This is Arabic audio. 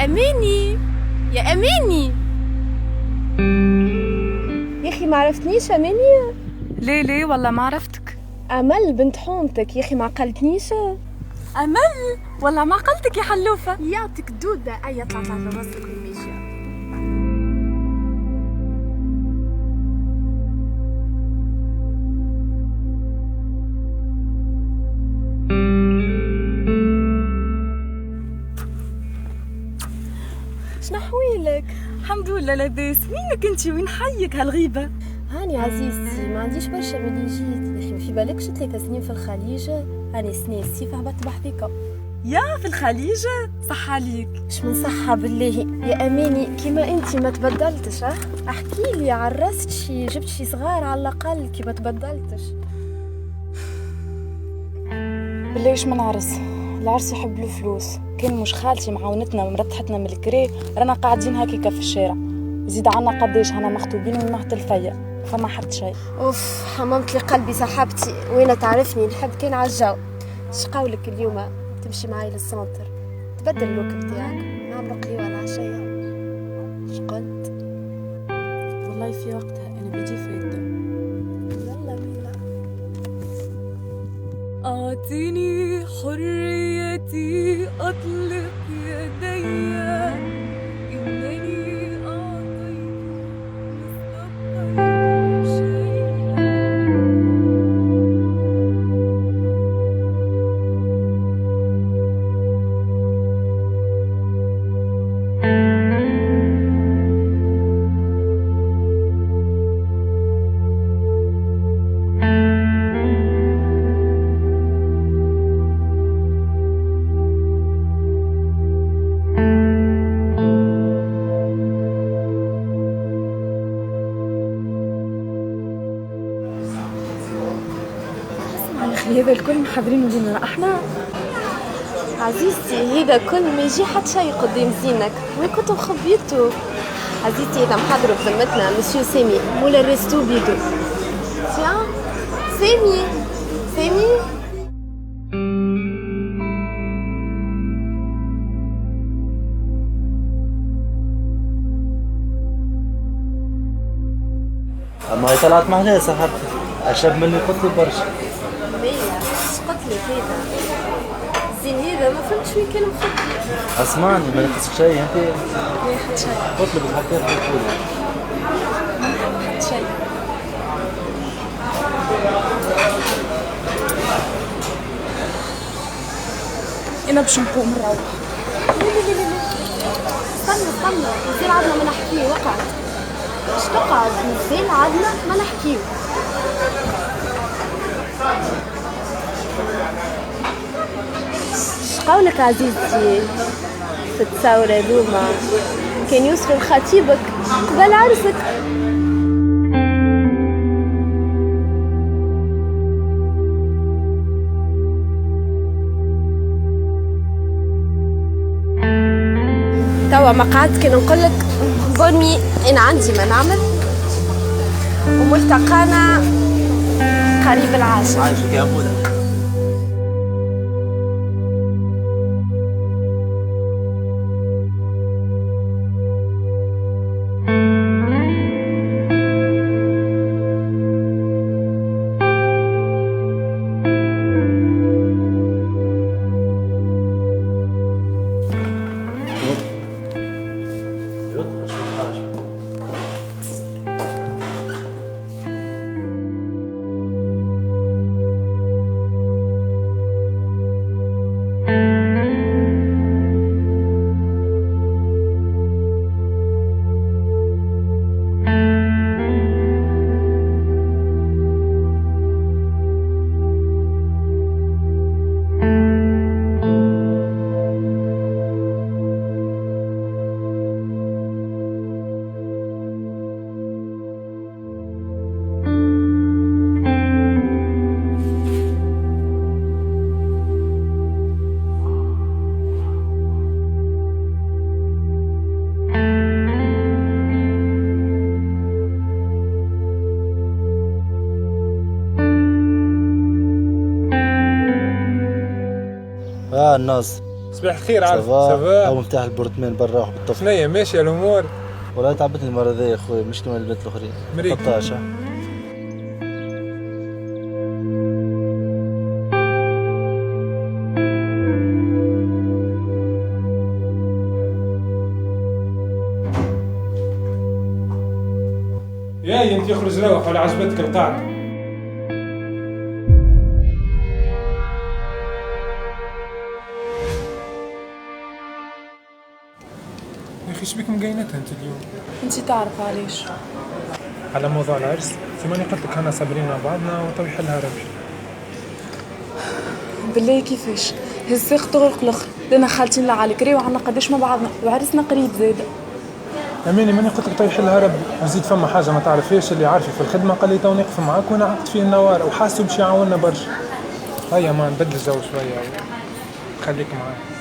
أماني، يا أماني يا أخي ما عرفتنيش أماني؟ ليه والله ما عرفتك. أمل بنت حومتك يا أخي ما عقلتنيش. أمل والله ما عقلتك يا حلوفة. يعطيك دودة أي طلعت على راسك والميشة. شنو حويلك؟ الحمد لله لاباس. وينك انتي؟ وين حيك هالغيبة؟ هاني عزيزتي ما عنديش برشا ملي جيت يا أخي، في بالكش 3 سنين في الخليج، هاني سنة الصيف هبطت بحذيكا. يا في الخليج صح عليك. مش من صحة بالله يا أماني، كيما انتي ما تبدلتش. احكي لي عرست شي، جبت شي صغار على الأقل كي ما تبدلتش. بلاش من عرس، العرس يحب له فلوس. كان مش خالتي معاونتنا ومرتحتنا من الكري، رانا قاعدين هكيكا في الشارع. زيد عنا قداش هنا مخطوبين من مهد الفيا، فما حد شيء. اوف حممت لي قلبي صاحبتي، وين تعرفني نحب كان عالجو. شقولك اليوم تمشي معاي للسنتر، تبدل اللوك بتاعك، نعملو قهوة العشية. شقلت والله في وقتها انا بدي فايدة. يلا بينا. أعطيني حريتي أطلق يدي، إنني أعطيت مستقبل شيئا. هذا الكل محضرين لينا احنا. عزيزتي هذا كل ما يجي حد شي قدام زينك، وين كنت مخبيته؟ عزيزتي هذا محضر بذمتنا مسيو سامي مولا الريستو بيدو. تيان سامي سامي اما هي طلعت محلاها صاحبتي، اشب مني قلت لي برشا. بيا اش قلت لك هذا؟ زين هذا ما فهمتش وين كان مخبي. اسمعني ما نقصك شيء انت. ما يحط شي، قلت لك بتحكي في الكل. ما يحط شي. انا باش نقوم نروح. استنى مازال عدنا ما نحكيه. وقعد باش تقعد، مازال عدنا ما نحكيه. شقولك عزيزتي في الثورة دوما كان يوصل خطيبك قبل عرسك. توا مقعد كي نقولك بوني انا عندي ما نعمل، وملتقانا قريب العاشر. عايشك يا ابونا. الناس صباح الخير عارف سافا سافا. او مفتاح البورتمان برا روح بالطفل. شنيا ماشية الامور؟ والله تعبتني المره ذي يا خويا مش كما البنات الاخرين. مريك. 13. ياي انت يخرج روح ولا عجبتك القاعدة؟ يا اخي شبيك مقينتها انت اليوم؟ انت تعرف علاش. على موضوع العرس، في ماني قلت لك انا صابرين مع بعضنا وطوي حلها ربي. بالله كيفاش هز ساق تغرق الاخر، لنا خالتي نلعب على الكري وعنا قداش مع بعضنا وعرسنا قريب زاده. اماني ماني قلت لك طوي حلها ربي، وزيد فما حاجه ما تعرفيش اللي عارفي في الخدمه قال لي تو نقف معاك وانا عقدت فيه النوار وحاسه باش يعاوننا برشا. هيا ما نبدل الجو شويه خليك معايا.